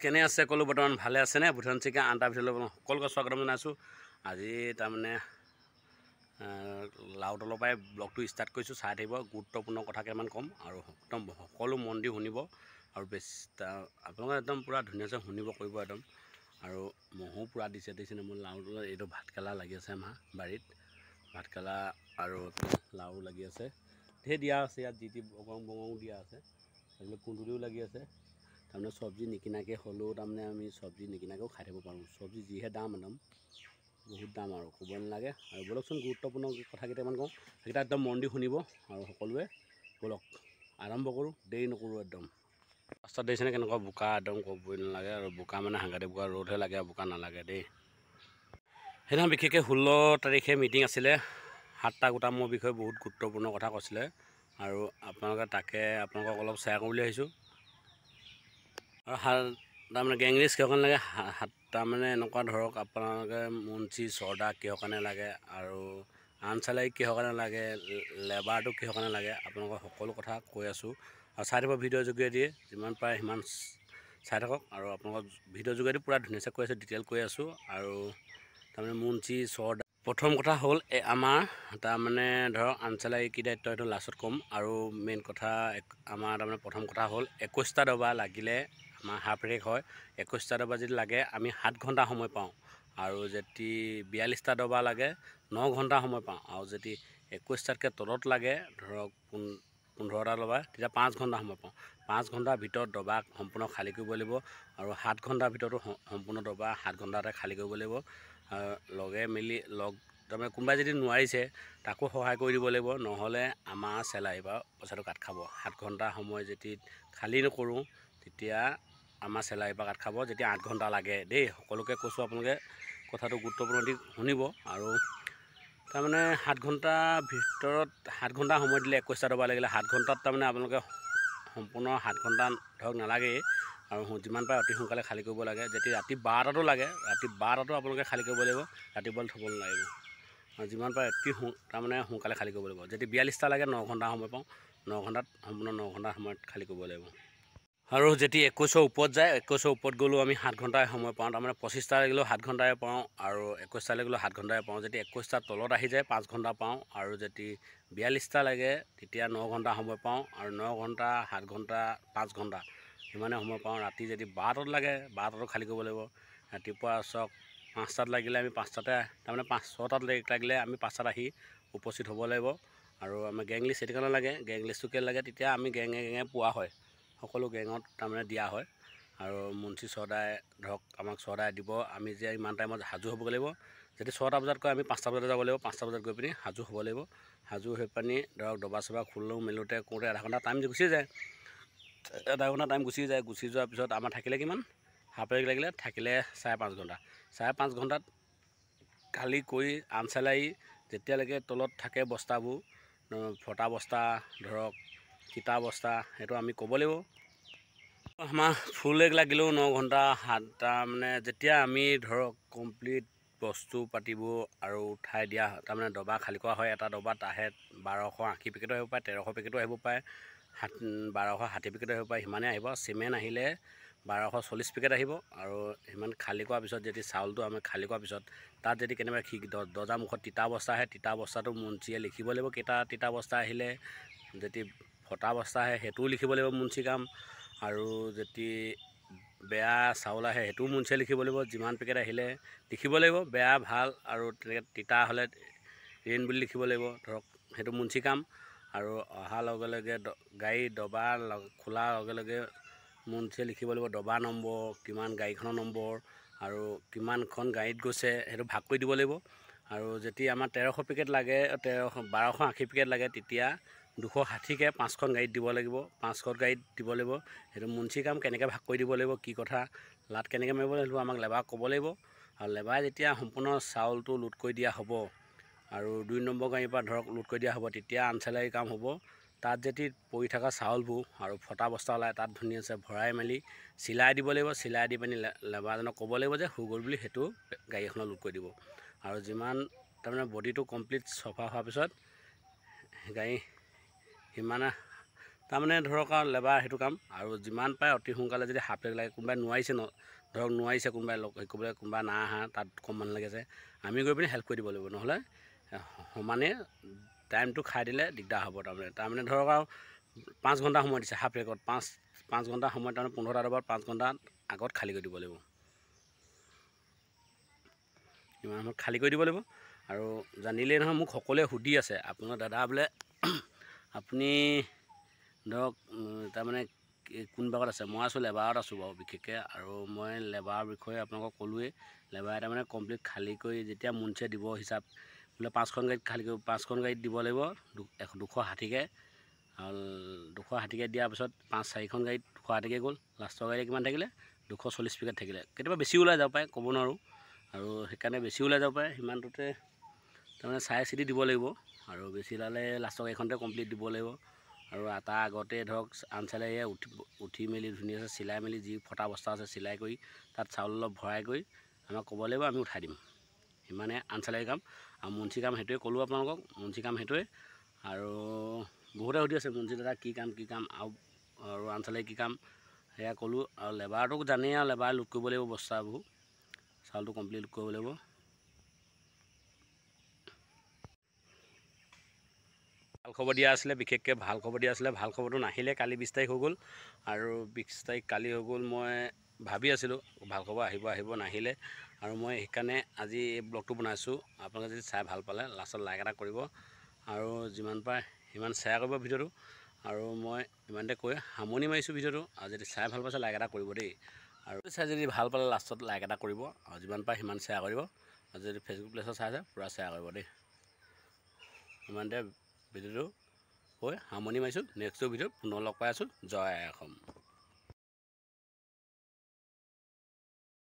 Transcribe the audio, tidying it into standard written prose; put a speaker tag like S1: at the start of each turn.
S1: কেনে আছে সকলো বৰ্তমান ভালে আছেনে? ভূটান চিকা আনটা ভিতৰলৈ সকলোকে স্বাগতম জনাইছোঁ। আজি তাৰমানে লাউতলৰ পৰাই ব্লগটো ষ্টাৰ্ট কৰিছোঁ। চাই থাকিব, গুৰুত্বপূৰ্ণ কথা কেইটামান ক'ম আৰু একদম সকলো মন দি শুনিব আৰু বেছি আপোনালোকে একদম পূৰা ধুনীয়াকৈ শুনিব কৰিব একদম। আৰু মহো পূৰা দিছে মোৰ লাউতলত এইটো ভাতকেৰেলা লাগি আছে আমাৰ বাৰীত। ভাতকেৰেলা আৰু লাউ লাগি আছে, ঢেৰ দিয়া আছে ইয়াত, যি বগং দিয়া আছে, এইবিলাক কুন্দুলিও লাগি আছে। তাৰমানে চব্জি নিকিনাকৈ হ'লেও তাৰমানে আমি চব্জি নিকিনাকৈও খাই থাকিব পাৰোঁ। চব্জি যিহে দাম একদম বহুত দাম আৰু ক'ব নালাগে। আৰু ব'লকচোন গুৰুত্বপূৰ্ণ কথা কেইটামান কওঁ, সেইকেইটা একদম মন দি শুনিব আৰু সকলোৱে ব'লক আৰম্ভ কৰোঁ, দেৰি নকৰোঁ একদম। ৰাস্তাত দেখিছেনে কেনেকুৱা বোকা, একদম ক'বই নালাগে। আৰু বোকা মানে সাংঘাতিক বোকা, ৰ'দহে লাগে আৰু বোকা নালাগে দেই। সেইদিনা বিশেষকৈ 16 তাৰিখে মিটিং আছিলে। 7টা গোটামৰ বিষয়ে বহুত গুৰুত্বপূৰ্ণ কথা কৈছিলে আৰু আপোনালোকক অলপ শ্বেয়াৰ কৰোঁ বুলি ভাবিছোঁ। আৰু তাৰমানে গেংলিছ কিহৰ কাৰণে লাগে, তাৰমানে এনেকুৱা ধৰক আপোনালোকে মুন্সি চৰ্দা কিহৰ কাৰণে লাগে আৰু আনচালাৰী কিহৰ কাৰণে লাগে, লেবাৰটো কিহৰ কাৰণে লাগে, আপোনালোকৰ সকলো কথা কৈ আছোঁ। আৰু চাই থাকক ভিডিঅ'ৰ যোগেদি, যিমান পাৰে সিমান চাই থাকক। আৰু আপোনালোকৰ ভিডিঅ'ৰ যোগেদি পূৰা ধুনীয়াকৈ কৈ আছোঁ, ডিটেইল কৈ আছোঁ। আৰু তাৰমানে মুন্সি চৰ্দা প্ৰথম কথা হ'ল আমাৰ তাৰমানে ধৰক আনচালাৰী কি দায়িত্ব সেইটো লাষ্টত ক'ম। আৰু মেইন কথা আমাৰ তাৰমানে প্ৰথম কথা হ'ল 21টা দবা লাগিলে আমাৰ হাফ ৰেক হয়। 21টা দবা যদি লাগে আমি 7 ঘণ্টা সময় পাওঁ। আৰু যদি 42টা দবা লাগে 9 ঘণ্টা সময় পাওঁ। আৰু যদি 21টাতকৈ তলত লাগে ধৰক 15টা দবা, তেতিয়া 5 ঘণ্টা সময় পাওঁ। 5 ঘণ্টাৰ ভিতৰত দবা সম্পূৰ্ণ খালী কৰিব লাগিব। আৰু 7 ঘণ্টাৰ ভিতৰতো সম্পূৰ্ণ দবা 7 ঘণ্টাতে খালী কৰিব লাগিব। তাৰমানে কোনোবাই যদি নোৱাৰিছে তাকো সহায় কৰি দিব লাগিব, নহ'লে আমাৰ চেলাৰী বা পইচাটো কাট খাব। 7 ঘণ্টা সময় যদি খালী নকৰোঁ তেতিয়া আমাৰ চেলাৰী পৰা কাট খাব, যেতিয়া 8 ঘণ্টা লাগে দেই। সকলোকে কৈছোঁ, আপোনালোকে কথাটো গুৰুত্বপূৰ্ণ দি শুনিব। আৰু তাৰমানে 7 ঘণ্টাৰ ভিতৰত 7 ঘণ্টা সময় দিলে 21টা দবা লাগিলে 7 ঘণ্টাত তাৰমানে আপোনালোকে সম্পূৰ্ণ 7 ঘণ্টা ধৰক নালাগেই। আৰু যিমান পাৰে অতি সোনকালে খালী কৰিব লাগে। যদি ৰাতি 12টাতো লাগে, ৰাতি 12টাতো আপোনালোকে খালী কৰিব লাগিব, ৰাতিপুৱা থ'ব নালাগিব। আৰু যিমান পাৰে তাৰমানে সোনকালে খালী কৰিব লাগিব। যদি 42টা লাগে 9 ঘণ্টা সময় পাওঁ, 9 ঘণ্টাত সম্পূৰ্ণ 9 ঘণ্টা সময়ত খালী কৰিব লাগিব। আৰু যদি 21ৰ ওপৰত যায়, 21ৰ ওপৰত গ'লেও আমি 7 ঘণ্টাই সময় পাওঁ। তাৰমানে 25টা লাগিলেও 7 ঘণ্টাই পাওঁ, আৰু 21টা লাগিলেও 7 ঘণ্টাই পাওঁ। যদি 21টাৰ তলত আহি যায় 5 ঘণ্টা পাওঁ। আৰু যদি 42টা লাগে তেতিয়া 9 ঘণ্টা সময় পাওঁ। আৰু 9 ঘণ্টা 7 ঘণ্টা 5 ঘণ্টা সিমানে সময় পাওঁ। ৰাতি যদি 12টাত লাগে 12টাতো খালী কৰিব লাগিব। ৰাতিপুৱা চাওক 5টাত লাগিলে আমি 5টাতে, তাৰমানে 6টাত লাগিলে আমি 5টাত আহি উপস্থিত হ'ব লাগিব। আৰু আমাৰ গেং লিষ্ট সেইটো কাৰণে লাগে, গেং লিষ্টটো কেলৈ লাগে, তেতিয়া আমি গেঙে পোৱা হয়, সকলো গেঙত তাৰমানে দিয়া হয়। আৰু মুন্সি চৰ্দাই ধৰক আমাক চৰ্দাই দিব, আমি যে ইমান টাইমত সাজু হ'ব লাগিব। যদি 6টা বজাত কয় আমি 5টা বজাত যাব লাগিব, 5টা বজাত গৈ পিনি সাজু হ'ব লাগিব। সাজু হৈ পিনি ধৰক দবা চবা খোলোঁ মেলোঁতে কৰোঁতে আধা ঘণ্টা টাইম গুচি যায়। আধা ঘণ্টা টাইম গুচি যায়। গুচি যোৱাৰ পিছত আমাৰ থাকিলে কিমান, হাফ ৰেক লাগিলে থাকিলে 5.5 ঘণ্টা। 5.5 ঘণ্টাত খালী কৰি আনচালাৰী যেতিয়ালৈকে তলত থাকে বস্তাবোৰ, ফটা বস্তা ধৰক কিটা বস্তা, সেইটো আমি ক'ব লাগিব। আমাৰ ফুল ৰেক লাগিলেও 9 ঘণ্টা 7টা, মানে যেতিয়া আমি ধৰক কমপ্লিট বস্তু পাতিবোৰ আৰু উঠাই দিয়া, তাৰমানে দবা খালী কৰা হয়। এটা দবাত আহে 1280 পেকেটো আহিব পাৰে, 1300 পেকেটো আহিব পাৰে, 1260 পেকেটো আহিব পাৰে, সিমানেই আহিব। চিমেণ্ট আহিলে 1240 পেকেট আহিব। আৰু সিমান খালী কৰাৰ পিছত যদি চাউলটো আমি খালী কৰাৰ পিছত তাত যদি কেনেবা দৰ্জা মুখত তিতা বস্তা আহে, তিতা বস্তাটো মুন্সিয়ে লিখিব লাগিব কেইটা তিতা বস্তা আহিলে। যদি ফটা বস্তা আহে সেইটোও লিখিব লাগিব মুন্সি কাম। আৰু যদি বেয়া চাউল আহে সেইটোও মুন্সিয়ে লিখিব লাগিব। যিমান পেকেট আহিলে লিখিব লাগিব, বেয়া ভাল আৰু তেনেকৈ তিতা হ'লে ৰেইন বুলি লিখিব লাগিব, ধৰক সেইটো মুন্সি কাম। আৰু অহাৰ লগে লগে গাড়ী দবা খোলাৰ লগে লগে মুন্সিয়ে লিখিব লাগিব দবা নম্বৰ, কিমান গাড়ীখনৰ নম্বৰ আৰু কিমানখন গাড়ীত গৈছে সেইটো ভাগ কৰি দিব লাগিব। আৰু যদি আমাৰ 1300 পেকেট লাগে, 1280 পেকেট লাগে, তেতিয়া 260কৈ 5খন গাড়ীত দিব লাগিব, 5খন গাড়ীত দিব লাগিব। সেইটো মুন্সি কাম। কেনেকৈ ভাগ কৰি দিব লাগিব, কি কথা, লাট কেনেকৈ মাৰিব লাগিব, আমাক লেবাৰক ক'ব লাগিব। আৰু লেবাৰে যেতিয়া সম্পূৰ্ণ চাউলটো লোড কৰি দিয়া হ'ব আৰু 2 নম্বৰ গাড়ীৰ পৰা ধৰক লোড কৰি দিয়া হ'ব, তেতিয়া আনচালাৰী কাম হ'ব। তাত যদি পৰি থকা চাউলবোৰ আৰু ফটা বস্তা ওলায় তাত ধুনীয়াকৈ ভৰাই মেলি চিলাই দিব লাগিব। চিলাই দি পিনি লেবাৰজনক ক'ব লাগিব যে হৈ গ'ল বুলি, সেইটো গাড়ী এখনত লোড কৰি দিব। আৰু যিমান তাৰমানে বডিটো কমপ্লিট চফা হোৱাৰ পিছত গাড়ী সিমানে তাৰমানে ধৰক আৰু লেবাৰ সেইটো কাম আৰু যিমান পাৰে অতি সোনকালে যদি হাফ প্লেগ লাগে কোনোবাই নোৱাৰিছে ধৰক নোৱাৰিছে কোনোবাই ক'বলৈ কোনোবাই নাই অহা তাত কম মানুহ লাগিছে আমি গৈ পিনি হেল্প কৰি দিব লাগিব নহ'লে সমানে টাইমটো খাই দিলে দিগদাৰ হ'ব তাৰমানে ধৰক আৰু 5 ঘণ্টা সময় দিছে হাফ প্লেগত 5 ঘণ্টা সময় তাৰমানে 15টা ডবাত 5 ঘণ্টা আগত খালী কৰি দিব লাগিব ইমান সময় খালী কৰি দিব লাগিব আৰু জানিলেই নহয় মোক সকলোৱে সুধি আছে আপোনাৰ দাদা বোলে আপুনি ধৰক তাৰমানে কোন ভাগত আছে মই আছোঁ লেবাৰত আছোঁ বাৰু বিশেষকৈ আৰু মই লেবাৰৰ বিষয়ে আপোনালোকক ক'লোৱেই লেবাৰে তাৰমানে কমপ্লিট খালী কৰি যেতিয়া মুঞ্চিয়ে দিব হিচাপ বোলে 5খন গাড়ীত খালী কৰিব 5খন গাড়ীত দিব লাগিব 260কৈ আৰু 260কৈ দিয়াৰ পিছত 4খন গাড়ীত 260কৈ গ'ল লাষ্টৰ গাড়ী কিমান থাকিলে 240 পেকেট থাকিলে কেতিয়াবা বেছি ওলাই যাব পাৰে ক'ব নোৱাৰোঁ আৰু সেইকাৰণে বেছি ওলাই যাব পাৰে সিমানটোতে তাৰমানে চাই চিতি দিব লাগিব আৰু বেছি ওলালে লাষ্টৰ গাড়ীখনতে কমপ্লিট দিব লাগিব আৰু তাৰ আগতে ধৰক আনচালাৰীয়ে উঠি মেলি ধুনীয়াকৈ চিলাই মেলি যি ফটা বস্তা আছে চিলাই কৰি তাত চাউল অলপ ভৰাই কৰি আমাক ক'ব লাগিব আমি উঠাই দিম সিমানে আনচালাৰী কাম আৰু মুঞ্চি কাম সেইটোৱে ক'লোঁ আপোনালোকক মুঞ্চি কাম সেইটোৱে আৰু বহুতে সুধি আছে মুঞ্চি দাদা কি কাম আৰু আনচালাৰী কি কাম সেয়া ক'লোঁ আৰু লেবাৰটোক জানেই আৰু লেবাৰ লোড কৰিব লাগিব বস্তাবোৰ চাউলটো কমপ্লিট লোড কৰিব লাগিব ভাল খবৰ দিয়া আছিলে বিশেষকৈ ভাল খবৰ দিয়া আছিলে ভাল খবৰটো নাহিলে কালি 20 তাৰিখ হৈ গ'ল আৰু 20 তাৰিখ কালি হৈ গ'ল মই ভাবি আছিলোঁ ভাল খবৰ আহিব নাহিলে আৰু মই সেইকাৰণে আজি এই ব্লগটো বনাইছোঁ আপোনালোকে যদি চাই ভাল পালে লাষ্টত লাইক এটা কৰিব আৰু যিমান পাৰে সিমান শ্বেয়াৰ কৰিব ভিডিঅ'টো আৰু মই ইমানতে কৈ সামৰণি মাৰিছোঁ ভিডিঅ'টো আৰু যদি চাই ভাল পাইছে লাইক এটা কৰিব দেই আৰু চাই যদি ভাল পালে লাষ্টত লাইক এটা কৰিব আৰু যিমান পাৰে সিমান শ্বেয়াৰ কৰিব আৰু যদি ফেচবুক পেজত চাইছে পূৰা শ্বেয়াৰ কৰিব দেই ইমানতে ভিডিঅ'টো কৈ সামৰণি মাৰিছোঁ নেক্সট ভিডিঅ'ত পুনৰ লগ পাই আছোঁ জয় অসম।